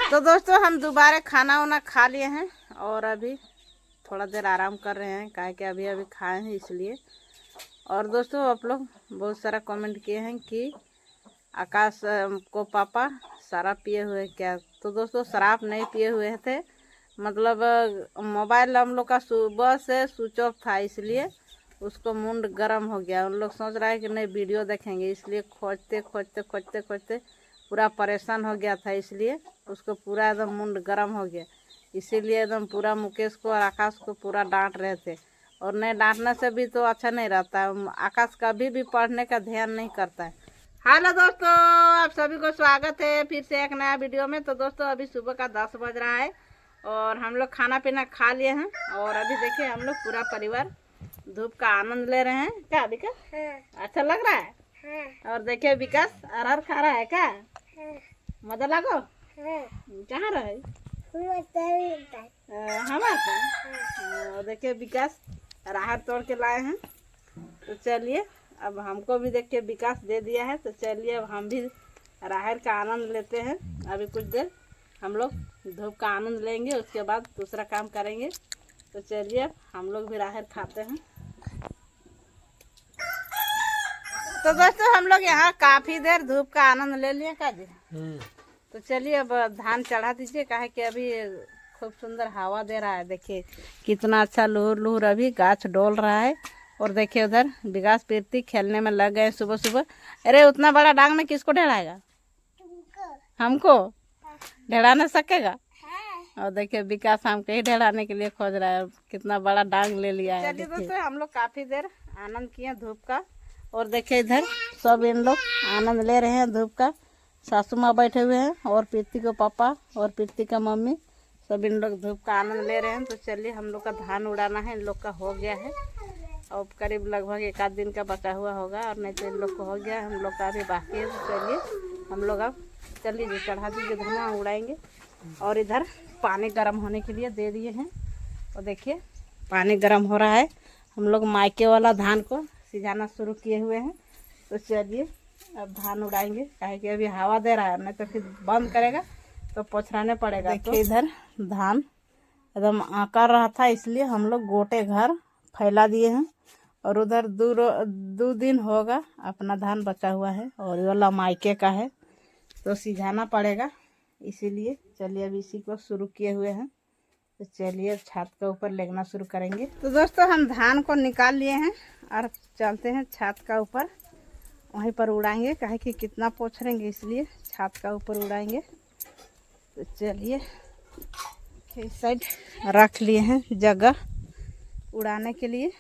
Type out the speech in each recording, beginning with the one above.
तो दोस्तों हम दोबारा खाना वाना खा लिए हैं और अभी थोड़ा देर आराम कर रहे हैं, काहे कि अभी अभी खाए हैं इसलिए। और दोस्तों आप लोग बहुत सारा कमेंट किए हैं कि आकाश को पापा शराब पिए हुए क्या। तो दोस्तों शराब नहीं पिए हुए थे, मतलब मोबाइल हम लोग का सुबह से स्विच ऑफ था, इसलिए उसको मुंड गर्म हो गया। उन लोग सोच रहा है कि नहीं वीडियो देखेंगे, इसलिए खोजते खोजते खोजते खोजते पूरा परेशान हो गया था, इसलिए उसको पूरा एकदम मुंड गर्म हो गया। इसीलिए एकदम पूरा मुकेश को और आकाश को पूरा डांट रहे थे। और नहीं डांटने से भी तो अच्छा नहीं रहता है, आकाश कभी भी पढ़ने का ध्यान नहीं करता है। हेलो दोस्तों, आप सभी को स्वागत है फिर से एक नया वीडियो में। तो दोस्तों अभी सुबह का 10 बज रहा है और हम लोग खाना पीना खा लिए हैं और अभी देखिए हम लोग पूरा परिवार धूप का आनंद ले रहे हैं। क्या विकास? अच्छा लग रहा है? और देखिए विकास अरहर खा रहा है क्या? मजा लगो? कहाँ रहे? हम और देखिए विकास अरहर तोड़ के लाए हैं। तो चलिए अब हमको भी देखिए विकास दे दिया है, तो चलिए अब हम भी अरहर का आनंद लेते हैं। अभी कुछ देर हम लोग धूप का आनंद लेंगे, उसके बाद दूसरा काम करेंगे। तो चलिए हम लोग भी अरहर खाते हैं। तो दोस्तों हम लोग यहाँ काफी देर धूप का आनंद ले लिए का जी। तो चलिए अब धान चढ़ा दीजिए, काहे कि अभी खूब सुंदर हवा दे रहा है। देखिए कितना अच्छा लुहुर लुहुर अभी गाछ डोल रहा है। और देखिए उधर विकास प्रीति खेलने में लग गए सुबह सुबह। अरे उतना बड़ा डांग में किसको ढेड़ाएगा? हमको ढेड़ा नहीं सकेगा। और देखिए विकास हमको ही ढेड़ाने के लिए खोज रहा है, कितना बड़ा डांग ले लिया है। चलिए दोस्तों हम लोग काफी देर आनंद किए धूप का। और देखिए इधर सब इन लोग आनंद ले रहे हैं धूप का। सासू माँ बैठे हुए हैं और प्रीति को पापा और प्रीति का मम्मी सब इन लोग धूप का आनंद ले रहे हैं। तो चलिए हम लोग का धान उड़ाना है, इन लोग का हो गया है और करीब लगभग एक आध दिन का बचा हुआ होगा, और नहीं तो इन लोग को हो गया, हम लोग का अभी बाकी है। तो चलिए हम लोग अब चलिए जी चढ़ा दीजिए, धुआं उड़ाएंगे। और इधर पानी गर्म होने के लिए दे दिए हैं और देखिए पानी गर्म हो रहा है। हम लोग मायके वाला धान को सिझाना शुरू किए हुए हैं। तो चलिए अब धान उड़ाएंगे, काहे कि अभी हवा दे रहा है, नहीं तो फिर बंद करेगा तो पोछराने पड़ेगा। देखिए इधर धान एकदम आकर रहा था, इसलिए हम लोग गोटे घर फैला दिए हैं। और उधर दो दिन होगा अपना धान बचा हुआ है और ये वाला मायके का है, तो सिझाना पड़ेगा, इसीलिए चलिए अब इसी को शुरू किए हुए हैं। तो चलिए अब छत के ऊपर लेगना शुरू करेंगे। तो दोस्तों हम धान को निकाल लिए हैं और चलते हैं छत का ऊपर, वहीं पर उड़ाएंगे, काहे कि कितना पोछरेंगे, इसलिए छत का ऊपर उड़ाएंगे। तो चलिए इस साइड रख लिए हैं जगह उड़ाने के लिए।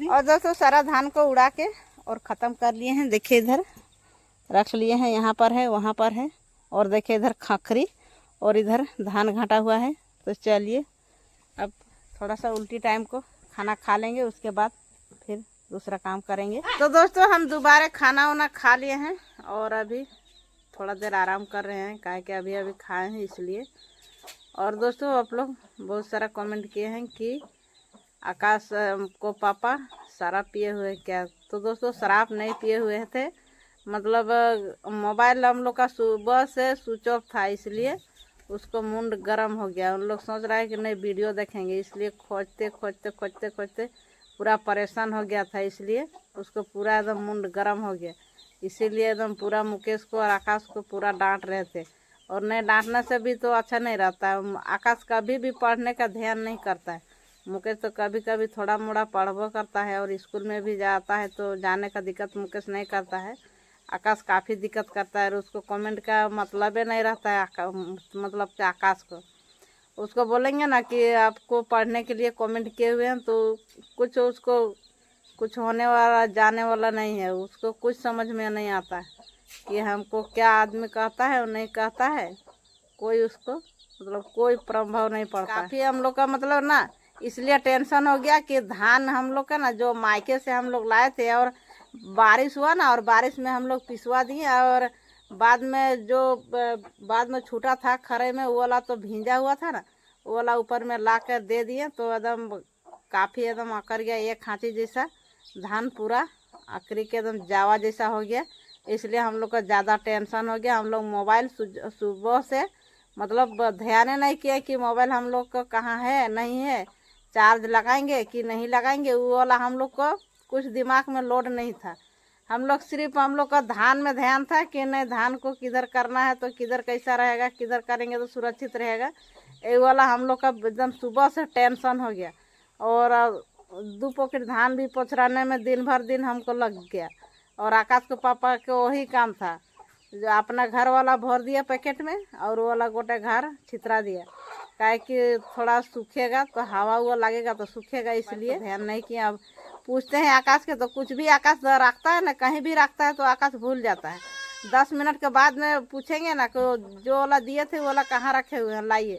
और दोस्तों सारा धान को उड़ा के और ख़त्म कर लिए हैं। देखिए इधर रख लिए हैं, यहाँ पर है वहाँ पर है, और देखिए इधर खखरी और इधर धान घाटा हुआ है। तो चलिए अब थोड़ा सा उल्टी टाइम को खाना खा लेंगे, उसके बाद फिर दूसरा काम करेंगे। तो दोस्तों हम दोबारा खाना वाना खा लिए हैं और अभी थोड़ा देर आराम कर रहे हैं, काहे कि अभी अभी खाए हैं इसलिए। और दोस्तों आप लोग बहुत सारा कमेंट किए हैं कि आकाश को पापा शराब पिए हुए क्या। तो दोस्तों शराब नहीं पिए हुए थे, मतलब मोबाइल हम लोग का सुबह से स्विच ऑफ था, इसलिए उसको मुंड गर्म हो गया। उन लोग सोच रहा है कि नहीं वीडियो देखेंगे, इसलिए खोजते खोजते खोजते खोजते पूरा परेशान हो गया था, इसलिए उसको पूरा एकदम मुंड गर्म हो गया। इसीलिए एकदम पूरा मुकेश को और आकाश को पूरा डांट रहे थे। और नहीं डांटने से भी तो अच्छा नहीं रहता है, आकाश कभी भी पढ़ने का ध्यान नहीं करता है। मुकेश तो कभी कभी थोड़ा मोड़ा पढ़बो करता है और स्कूल में भी जाता है, तो जाने का दिक्कत मुकेश नहीं करता है। आकाश काफ़ी दिक्कत करता है और उसको कमेंट का मतलब ही नहीं रहता है, मतलब कि आकाश को उसको बोलेंगे ना कि आपको पढ़ने के लिए कमेंट किए हुए हैं, तो कुछ उसको कुछ होने वाला जाने वाला नहीं है, उसको कुछ समझ में नहीं आता है कि हमको क्या आदमी कहता है और नहीं कहता है, कोई उसको मतलब कोई प्रभाव नहीं पड़ता। काफ़ी हम लोग का मतलब ना इसलिए टेंशन हो गया कि धान हम लोग का ना जो मायके से हम लोग लाए थे और बारिश हुआ ना, और बारिश में हम लोग पिसवा दिए और बाद में जो बाद में छूटा था खरे में वो वाला तो भींजा हुआ था ना, वो वाला ऊपर में ला कर दे दिए तो एकदम काफ़ी एकदम अकड़ गया, एक खांची जैसा धान पूरा अकड़ी के एकदम जावा जैसा हो गया। इसलिए हम लोग को ज़्यादा टेंशन हो गया। हम लोग मोबाइल सुबह से मतलब ध्यान नहीं किया कि मोबाइल हम लोग को कहाँ है नहीं है, चार्ज लगाएंगे कि नहीं लगाएंगे, वो वाला हम लोग को कुछ दिमाग में लोड नहीं था। हम लोग सिर्फ हम लोग का धान में ध्यान था कि नहीं धान को किधर करना है तो किधर कैसा रहेगा, किधर करेंगे तो सुरक्षित रहेगा। ये वाला हम लोग का एकदम सुबह से टेंशन हो गया। और 2 पॉकेट धान भी पोछराने में दिन भर दिन हमको लग गया। और आकाश के पापा को वही काम था, जो अपना घर वाला भर दिया पैकेट में और वो वाला गोटे घर छितरा दिया, काहे कि थोड़ा सूखेगा तो हवा हुआ लगेगा तो सूखेगा, इसलिए ध्यान नहीं किया। अब पूछते हैं आकाश के तो कुछ भी आकाश रखता है ना, कहीं भी रखता है तो आकाश भूल जाता है। 10 मिनट के बाद में पूछेंगे ना कि जो वाला दिए थे वो वाला कहाँ रखे हुए हैं लाइए,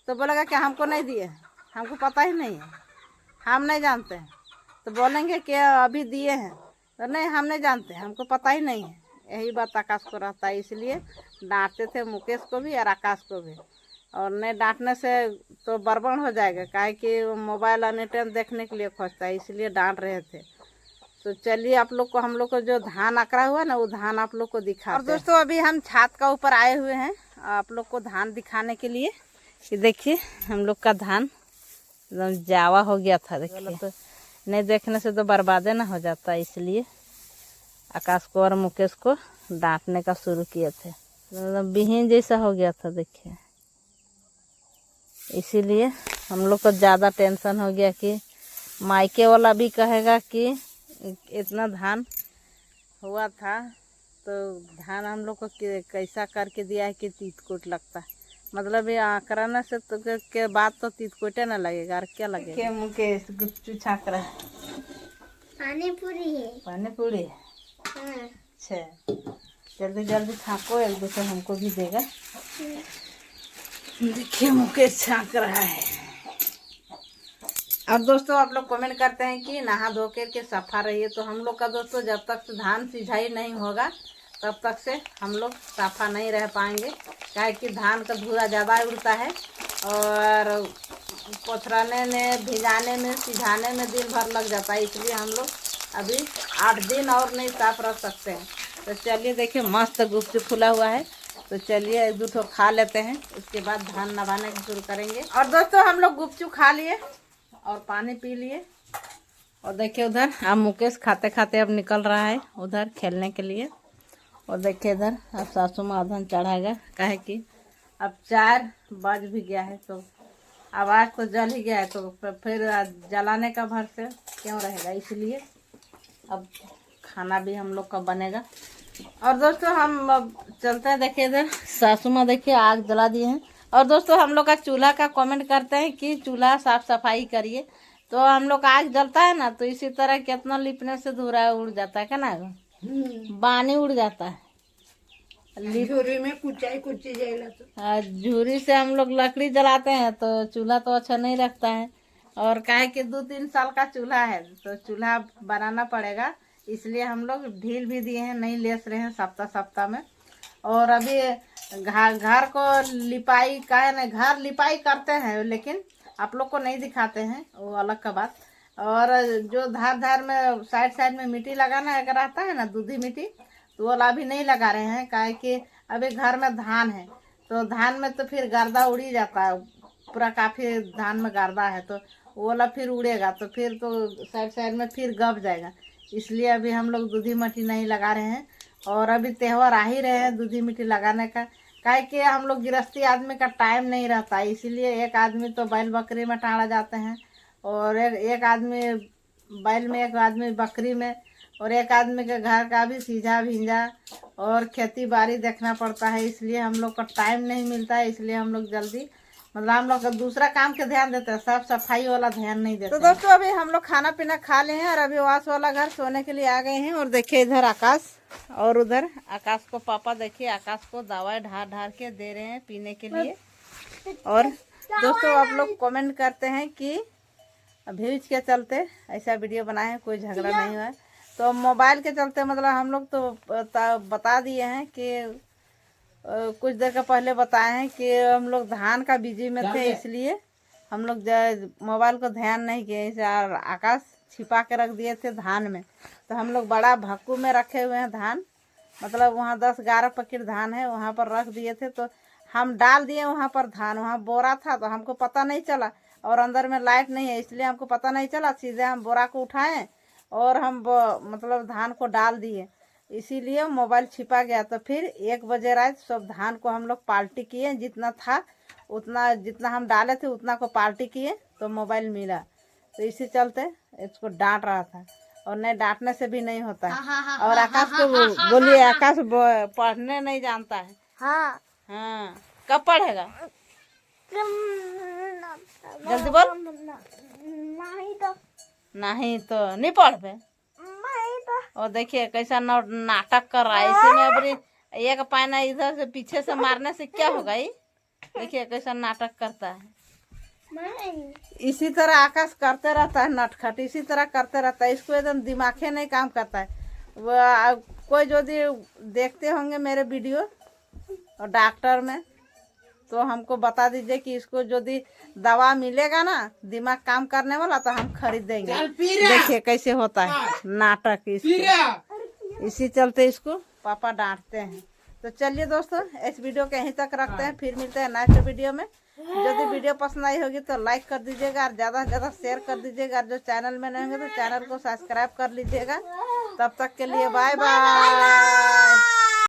तो बोलेगा कि हमको नहीं दिए, हमको पता ही नहीं है, हम नहीं जानते हैं। तो बोलेंगे कि अभी दिए हैं, तो नहीं हम नहीं जानते, हमको पता ही नहीं है। यही बात आकाश को रहता है, इसलिए डांटते थे मुकेश को भी और आकाश को भी। और नहीं डांटने से तो बर्बाद हो जाएगा, काहे कि वो मोबाइल एनी टाइम देखने के लिए खोजता है, इसलिए डांट रहे थे। तो चलिए आप लोग को हम लोग को जो धान अकड़ा हुआ ना वो धान आप लोग को दिखा। और दोस्तों अभी हम छत का ऊपर आए हुए हैं आप लोग को धान दिखाने के लिए। कि देखिए हम लोग का धान एकदम जावा हो गया था, देखिए तो नहीं देखने से तो बर्बादे ना हो जाता, इसलिए आकाश को और मुकेश को डांटने का शुरू किए थे। मतलब बिहीन जैसा हो गया था देखिए, इसीलिए हम लोग को ज़्यादा टेंशन हो गया कि मायके वाला भी कहेगा कि इतना धान हुआ था तो धान हम लोग को कैसा करके दिया है कि तीत-कोट लगता है। मतलब ये आंकड़ने से तो के बाद तो तीत-कोटे ना लगेगा और क्या लगेगा। मुकेश गुपचू छाक रहा है, पानी पूरी है। पानी पूरी अच्छा, जल्दी जल्दी छाको, एक दूसरे हमको भी देगा। देखिए मुकेश छाक रहा है। और दोस्तों आप लोग कमेंट करते हैं कि नहा धो के सफा रहिए, तो हम लोग का दोस्तों जब तक से धान सिंचाई नहीं होगा तब तक से हम लोग साफा नहीं रह पाएंगे, काहे कि धान का धूरा ज़्यादा उड़ता है और पोछराने में, भिजाने में, सिझाने में दिन भर लग जाता है। इसलिए हम लोग अभी 8 दिन और नहीं साफ रख सकते हैं। तो चलिए देखिए मस्त गुपचुप फूला हुआ है, तो चलिए 1-2 ठो खा लेते हैं, उसके बाद धान नवाने का शुरू करेंगे। और दोस्तों हम लोग गुपचुप खा लिए और पानी पी लिए। और देखिए उधर अब मुकेश खाते खाते अब निकल रहा है उधर खेलने के लिए। और देखिए इधर अब सासू माँ धन चढ़ाएगा, काहे कि अब 4 बज भी गया है, तो आवाज़ तो जल ही गया है, तो फिर जलाने का भर से क्यों रहेगा, इसलिए अब खाना भी हम लोग का बनेगा। और दोस्तों हम अब चलते हैं, देखिए इधर सासू माँ देखिए आग जला दिए हैं। और दोस्तों हम लोग का चूल्हा का कमेंट करते हैं कि चूल्हा साफ सफाई करिए, तो हम लोग आग जलता है ना तो इसी तरह कितना लिपने से धुरा उड़ जाता है, क्या ना बानी उड़ जाता है। झूरी में कुचाई जाएगा तो झूरी से हम लोग लकड़ी जलाते हैं तो चूल्हा तो अच्छा नहीं रखता है। और काहे कि 2-3 साल का चूल्हा है तो चूल्हा बनाना पड़ेगा, इसलिए हम लोग ढील भी दिए हैं, नहीं लेस रहे हैं सप्ताह में। और अभी घर को लिपाई का है ना, घर लिपाई करते हैं लेकिन आप लोग को नहीं दिखाते हैं, वो अलग का बात। और जो धार में साइड में मिट्टी लगाना अगर आता है ना, दूधी मिट्टी, तो वो वाला अभी नहीं लगा रहे हैं, काहे कि अभी घर में धान है, तो धान में तो फिर गर्दा उड़ी जाता है, पूरा काफ़ी धान में गर्दा है, तो वो वाला फिर उड़ेगा तो फिर तो साइड में फिर गब जाएगा। इसलिए अभी हम लोग दूधी मिट्टी नहीं लगा रहे हैं। और अभी त्यौहार आ ही रहे हैं दूधी मिट्टी लगाने का, काहे कि हम लोग गृहस्थी आदमी का टाइम नहीं रहता, इसीलिए एक आदमी तो बैल बकरी में टाड़ा जाते हैं, और एक आदमी बैल में, एक आदमी बकरी में, और एक आदमी के घर का भी सीझा भिंजा और खेती बाड़ी देखना पड़ता है, इसलिए हम लोग का टाइम नहीं मिलता है। इसलिए हम लोग जल्दी मतलब हम लोग दूसरा काम के ध्यान देते हैं, साफ सफाई वाला ध्यान नहीं देते। तो दोस्तों अभी हम लोग खाना पीना खा लिए हैं और अभी वास वाला घर सोने के लिए आ गए हैं। और देखिए इधर आकाश और उधर आकाश को पापा देखिए आकाश को दवाई ढार के दे रहे हैं पीने के लिए। और दोस्तों आप लोग कमेंट करते हैं कि व्यूज के चलते ऐसा वीडियो बनाए हैं, कोई झगड़ा नहीं हुआ है, तो मोबाइल के चलते मतलब हम लोग तो बता दिए हैं कि कुछ देर का पहले बताए हैं कि हम लोग धान का बिजी में थे, इसलिए हम लोग मोबाइल को ध्यान नहीं किए। इसे आकाश छिपा के रख दिए थे धान में। तो हम लोग बड़ा भक्कू में रखे हुए हैं धान, मतलब वहाँ 10-11 पैकेट धान है, वहाँ पर रख दिए थे। तो हम डाल दिए वहाँ पर धान, वहाँ बोरा था तो हमको पता नहीं चला, और अंदर में लाइट नहीं है इसलिए हमको पता नहीं चला। सीधे हम बोरा को उठाएं और हम मतलब धान को डाल दिए, इसीलिए मोबाइल छिपा गया। तो फिर 1 बजे रात सब धान को हम लोग पाल्टी किए, जितना था उतना, जितना हम डाले थे उतना को पाल्टी किए तो मोबाइल मिला। तो इसी चलते इसको डांट रहा था, और नहीं डांटने से भी नहीं होता है। और आकाश को बोलिए, आकाश पढ़ने नहीं जानता है। हाँ हाँ, कब पढ़ेगा? जल्दी बोल। नहीं तो नहीं पढ़ पे। और देखिए कैसा नाटक कर रहा है। इसी में अभी एक पाना इधर से पीछे से मारने से क्या होगा? ये देखिए कैसा नाटक करता है। इसी तरह आकाश करते रहता है नटखट, इसी तरह करते रहता है। इसको एकदम दिमाग नहीं काम करता है। वो कोई जो देखते होंगे मेरे वीडियो और डॉक्टर में, तो हमको बता दीजिए कि इसको जो दवा मिलेगा ना दिमाग काम करने वाला तो हम खरीद देंगे। देखिए कैसे होता है नाटक इसको। इसी चलते इसको पापा डांटते हैं। तो चलिए दोस्तों, इस वीडियो के यहीं तक रखते हैं, फिर मिलते हैं नेक्स्ट वीडियो में। यदि वीडियो पसंद आई होगी तो लाइक कर दीजिएगा और ज़्यादा से ज़्यादा शेयर कर दीजिएगा। जो चैनल में नहीं होंगे तो चैनल को सब्सक्राइब कर लीजिएगा। तब तक के लिए बाय बाय।